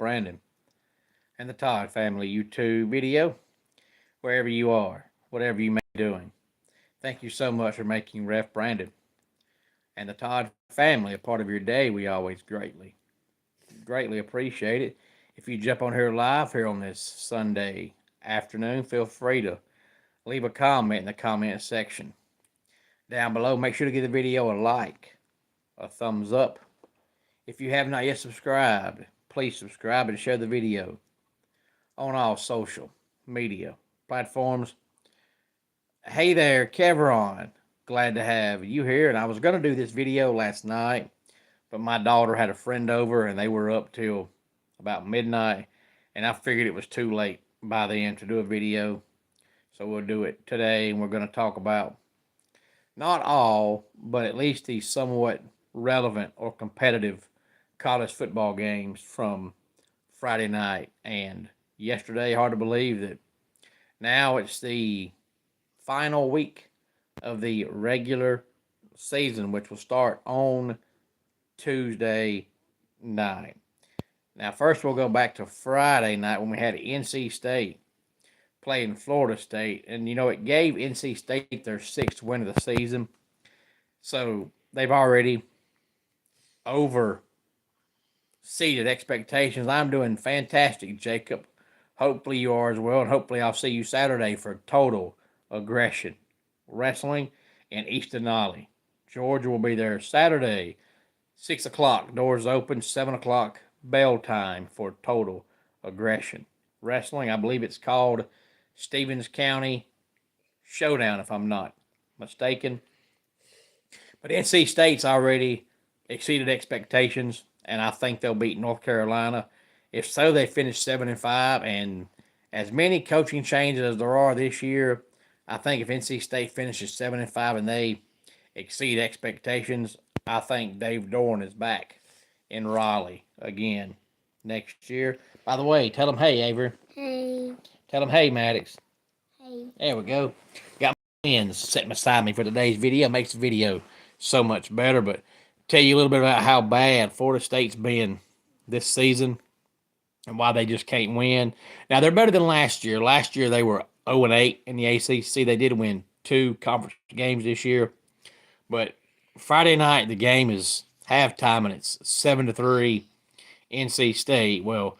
Brandon and the Todd Family YouTube video, wherever you are, whatever you may be doing. Thank you so much for making Ref Brandon and the Todd Family a part of your day. We always greatly appreciate it. If you jump on here live here on this Sunday afternoon, feel free to leave a comment in the comment section down below. Make sure to give the video a like, a thumbs up. If you have not yet subscribed, please subscribe and share the video on all social media platforms. Hey there, Kevron. Glad to have you here. And I was going to do this video last night, but my daughter had a friend over and they were up till about midnight. And I figured it was too late by then to do a video. So we'll do it today. And we're going to talk about not all, but at least the somewhat relevant or competitive college football games from Friday night and yesterday. Hard to believe that now it's the final week of the regular season, which will start on Tuesday night. Now, first we'll go back to Friday night when we had NC State playing Florida State. And, it gave NC State their sixth win of the season. So they've already overseeded expectations. I'm doing fantastic, Jacob. Hopefully you are as well. And hopefully I'll see you Saturday for Total Aggression Wrestling in East Denali. Georgia will be there Saturday, 6 o'clock. Doors open, 7 o'clock bell time for Total Aggression Wrestling. I believe it's called Stevens County Showdown, if I'm not mistaken. But NC State's already exceeded expectations, and I think they'll beat North Carolina. If so, they finish 7-5, and as many coaching changes as there are this year, I think if NC State finishes 7-5 and they exceed expectations, I think Dave Dorn is back in Raleigh again next year. By the way, tell them hey, Avery. Hey. Tell them hey, Maddox. Hey. There we go. Got my friends sitting beside me for today's video. Makes the video so much better. But tell you a little bit about how bad Florida State's been this season and why they just can't win. Now, they're better than last year. Last year, they were 0-8 in the ACC. They did win 2 conference games this year. But Friday night, the game is halftime, and it's 7-3 NC State. Well,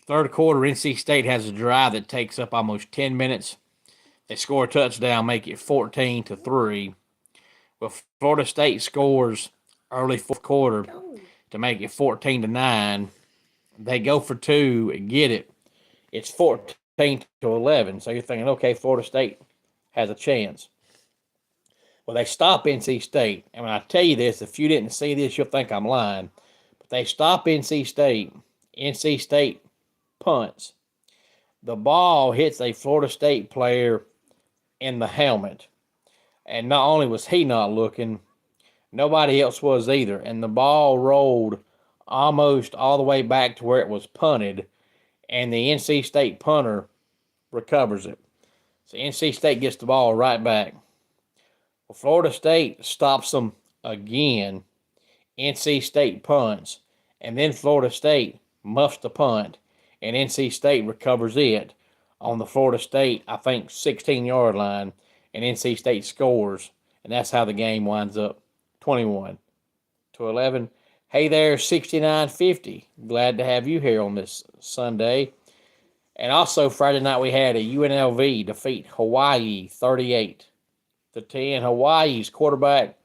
third quarter, NC State has a drive that takes up almost 10 minutes. They score a touchdown, make it 14-3. Well, Florida State scores early fourth quarter to make it 14-9. They go for 2 and get it. It's 14-11. So you're thinking, okay, Florida State has a chance. Well, they stop NC State. And when I tell you this, if you didn't see this, you'll think I'm lying. But they stop NC State. NC State punts. The ball hits a Florida State player in the helmet. And not only was he not looking, nobody else was either. And the ball rolled almost all the way back to where it was punted. And the NC State punter recovers it. So NC State gets the ball right back. Well, Florida State stops them again. NC State punts. And then Florida State muffs the punt. And NC State recovers it on the Florida State, I think, 16-yard line. And NC State scores. And that's how the game winds up 21-11. Hey there, 6950. Glad to have you here on this Sunday. And also Friday night we had a UNLV defeat Hawaii 38-10. Hawaii's quarterback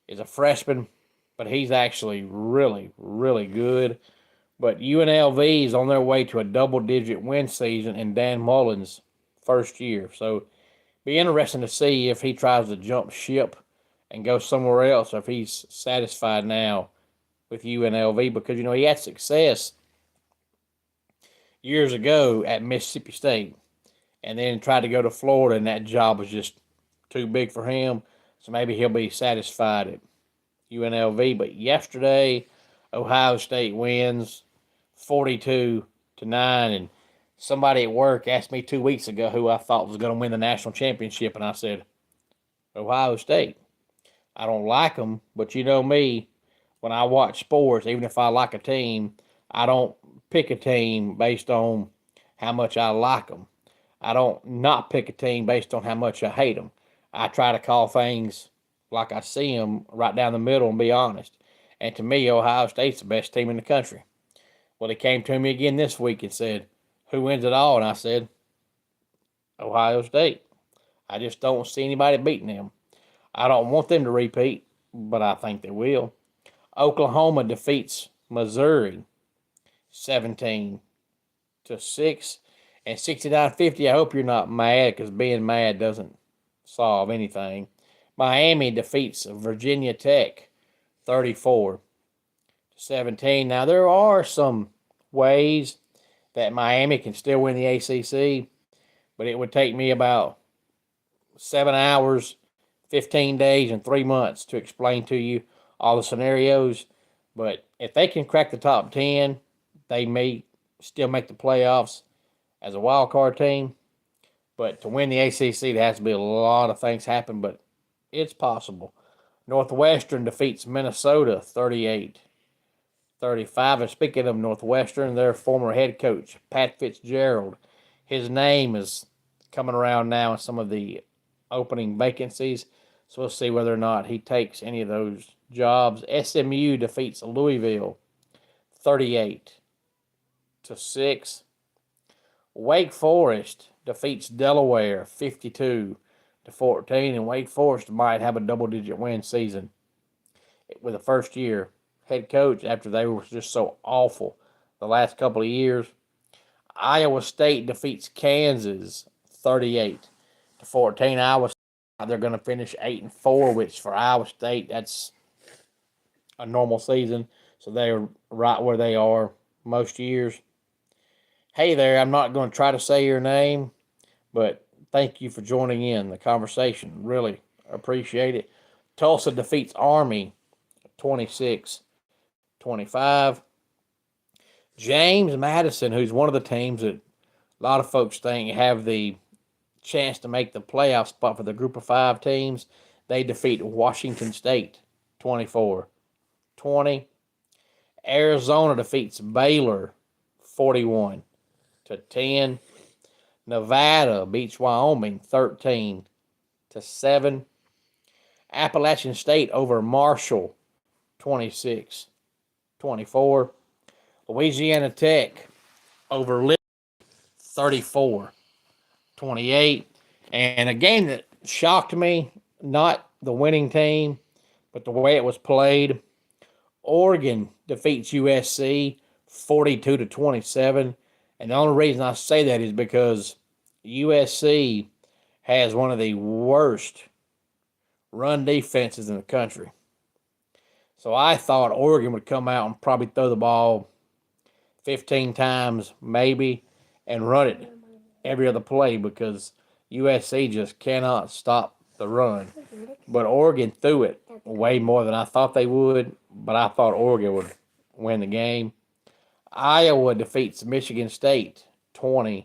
is a freshman, but he's actually really, really good. But UNLV is on their way to a double-digit win season in Dan Mullen's first year. So be interesting to see if he tries to jump ship and go somewhere else, or if he's satisfied now with UNLV, because, he had success years ago at Mississippi State and then tried to go to Florida, and that job was just too big for him. So maybe he'll be satisfied at UNLV. But yesterday, Ohio State wins 42-9, and somebody at work asked me 2 weeks ago who I thought was going to win the national championship, and I said, Ohio State. I don't like them, but you know me, when I watch sports, even if I like a team, I don't pick a team based on how much I like them. I don't not pick a team based on how much I hate them. I try to call things like I see them right down the middle and be honest. And to me, Ohio State's the best team in the country. Well, he came to me again this week and said, "Who wins it all?" And I said, "Ohio State." I just don't see anybody beating them. I don't want them to repeat, but I think they will. Oklahoma defeats Missouri 17-6 and 69-50. I hope you're not mad because being mad doesn't solve anything. Miami defeats Virginia Tech 34-17. Now, there are some ways that Miami can still win the ACC, but it would take me about 7 hours, 15 days, and 3 months to explain to you all the scenarios. But if they can crack the top 10, they may still make the playoffs as a wild card team. But to win the ACC, there has to be a lot of things happen, but it's possible. Northwestern defeats Minnesota 38-35. And speaking of Northwestern, their former head coach, Pat Fitzgerald, his name is coming around now in some of the opening vacancies. So we'll see whether or not he takes any of those jobs. SMU defeats Louisville 38-6. Wake Forest defeats Delaware 52-14, and Wake Forest might have a double-digit win season with a first-year head coach after they were just so awful the last couple of years. Iowa State defeats Kansas 38-14. Iowa State, they're going to finish 8-4, which for Iowa State, that's a normal season. So they're right where they are most years. Hey there, I'm not going to try to say your name, but thank you for joining in the conversation. Really appreciate it. Tulsa defeats Army 26-25. James Madison, who's one of the teams that a lot of folks think have the chance to make the playoff spot for the group of 5 teams, they defeat Washington State 24-20. Arizona defeats Baylor 41-10. Nevada beats Wyoming 13-7. Appalachian State over Marshall 26-24. Louisiana Tech over Liberty 34-28. And a game that shocked me, not the winning team, but the way it was played. Oregon defeats USC 42-27. And the only reason I say that is because USC has one of the worst run defenses in the country. So I thought Oregon would come out and probably throw the ball 15 times maybe and run it every other play because USC just cannot stop the run. But Oregon threw it way more than I thought they would, but I thought Oregon would win the game. Iowa defeats Michigan State 20-17.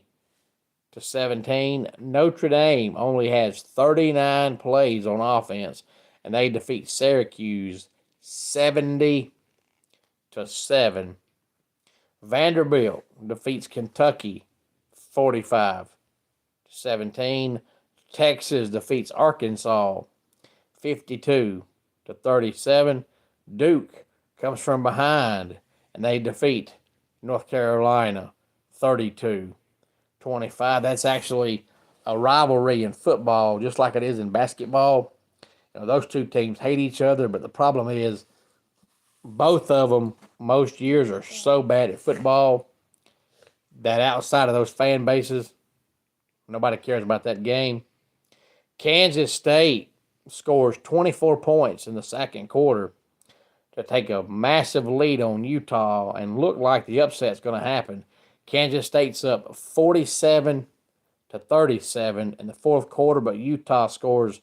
Notre Dame only has 39 plays on offense, and they defeat Syracuse 70-7. Vanderbilt defeats Kentucky 45-17. Texas defeats Arkansas 52-37. Duke comes from behind, and they defeat North Carolina 32-25. That's actually a rivalry in football, just like it is in basketball. You know, those two teams hate each other, but the problem is both of them most years are so bad at football that outside of those fan bases, nobody cares about that game. Kansas State scores 24 points in the second quarter to take a massive lead on Utah and look like the upset's going to happen. Kansas State's up 47-37 in the fourth quarter, but Utah scores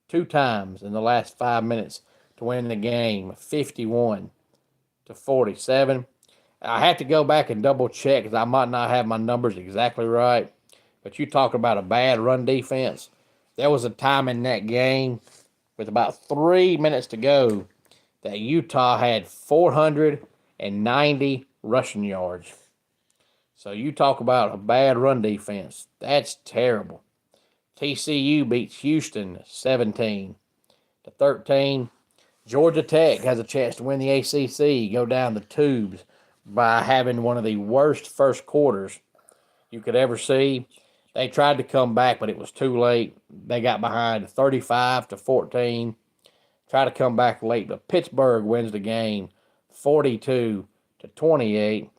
2 times in the last 5 minutes to win the game, 51-47. I have to go back and double check because I might not have my numbers exactly right. But you talk about a bad run defense. There was a time in that game with about 3 minutes to go that Utah had 490 rushing yards. So you talk about a bad run defense. That's terrible. TCU beats Houston 17-13. Georgia Tech has a chance to win the ACC, go down the tubes by having one of the worst first quarters you could ever see. They tried to come back, but it was too late. They got behind 35-14. Tried to come back late, but Pittsburgh wins the game 42-28.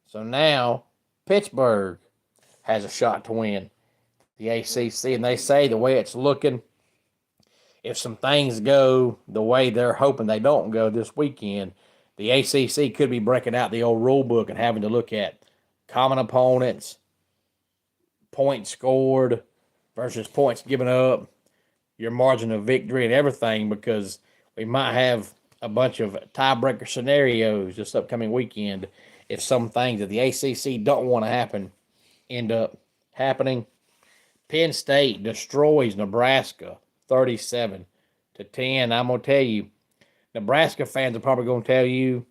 So now Pittsburgh has a shot to win the ACC, and they say the way it's looking, if some things go the way they're hoping they don't go this weekend, the ACC could be breaking out the old rule book and having to look at common opponents, points scored versus points given up, your margin of victory, and everything, because we might have a bunch of tiebreaker scenarios this upcoming weekend if some things that the ACC don't want to happen end up happening. Penn State destroys Nebraska 37-10. I'm going to tell you, Nebraska fans are probably going to tell you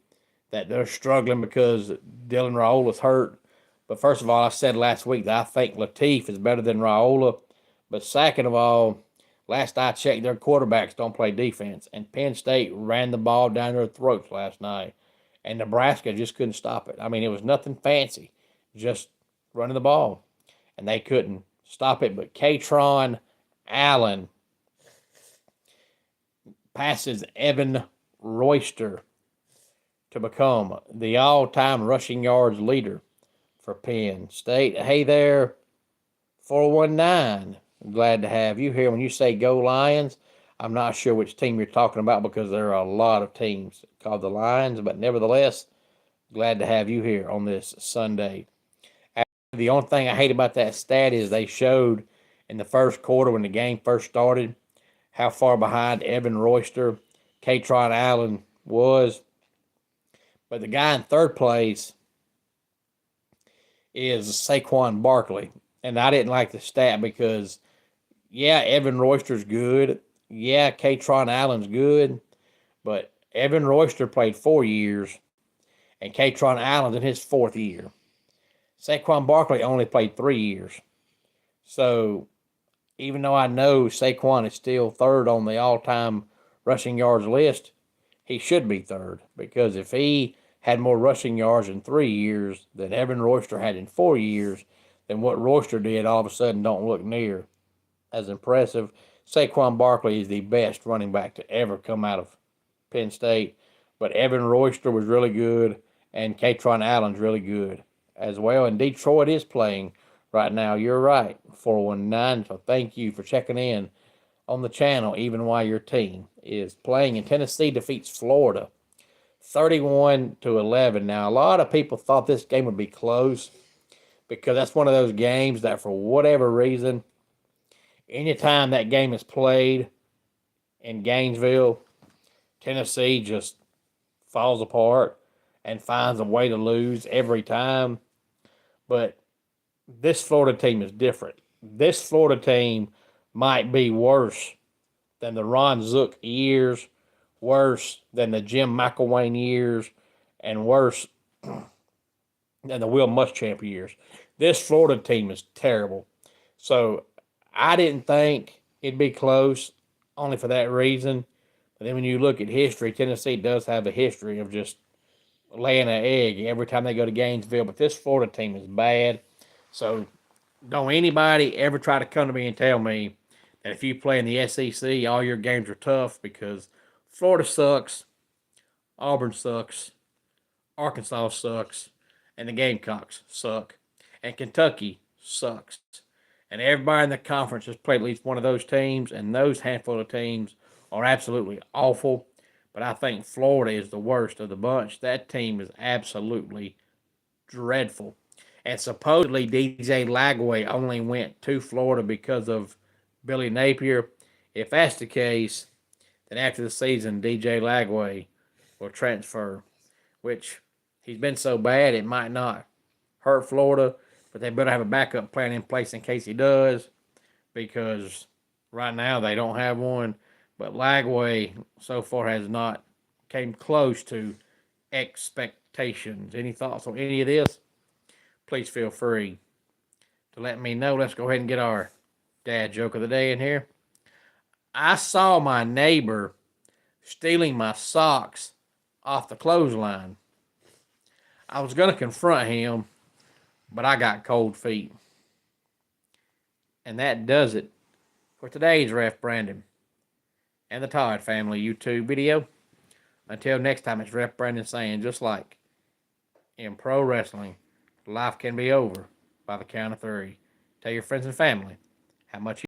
that they're struggling because Dylan Raiola is hurt. But first of all, I said last week that I think Latif is better than Raiola. But second of all, last I checked, their quarterbacks don't play defense. And Penn State ran the ball down their throats last night. And Nebraska just couldn't stop it. I mean, it was nothing fancy, just running the ball. And they couldn't stop it. But Katron Allen passes Evan Royster to become the all-time rushing yards leader for Penn State. Hey there, 419. Glad to have you here. When you say go Lions, I'm not sure which team you're talking about because there are a lot of teams called the Lions, but nevertheless, glad to have you here on this Sunday. The only thing I hate about that stat is they showed in the first quarter when the game first started how far behind Evan Royster, Katron Allen was. But the guy in third place is Saquon Barkley. And I didn't like the stat because, yeah, Evan Royster's good. Yeah, Katron Allen's good. But Evan Royster played 4 years, and Katron Allen's in his fourth year. Saquon Barkley only played 3 years. So even though I know Saquon is still third on the all-time rushing yards list, he should be third, because if he had more rushing yards in 3 years than Evan Royster had in 4 years, then what Royster did all of a sudden don't look near as impressive. Saquon Barkley is the best running back to ever come out of Penn State, but Evan Royster was really good, and Katron Allen's really good as well, and Detroit is playing right now. You're right, 419. So thank you for checking in on the channel, even while your team is playing. And Tennessee defeats Florida 31-11. Now, a lot of people thought this game would be close because that's one of those games that, for whatever reason, anytime that game is played in Gainesville, Tennessee just falls apart and finds a way to lose every time. But this Florida team is different. This Florida team might be worse than the Ron Zook years, worse than the Jim McElwain years, and worse than the Will Muschamp years. This Florida team is terrible. So I didn't think it'd be close, only for that reason. But then when you look at history, Tennessee does have a history of just laying an egg every time they go to Gainesville. But this Florida team is bad. So don't anybody ever try to come to me and tell me that if you play in the SEC, all your games are tough, because Florida sucks, Auburn sucks, Arkansas sucks, and the Gamecocks suck, and Kentucky sucks. And everybody in the conference has played at least one of those teams, and those handful of teams are absolutely awful. But I think Florida is the worst of the bunch. That team is absolutely dreadful. And supposedly DJ Lagway only went to Florida because of Billy Napier. If that's the case, then after the season, DJ Lagway will transfer, which he's been so bad it might not hurt Florida, but they better have a backup plan in place in case he does, because right now they don't have one. But Lagway so far has not came close to expectations. Any thoughts on any of this? please feel free to let me know. Let's go ahead and get our dad joke of the day in here. I saw my neighbor stealing my socks off the clothesline. I was going to confront him, but I got cold feet. And that does it for today's Ref Brandon and the Todd Family YouTube video. Until next time, it's Ref Brandon saying, just like in pro wrestling, life can be over by the count of three. Tell your friends and family how much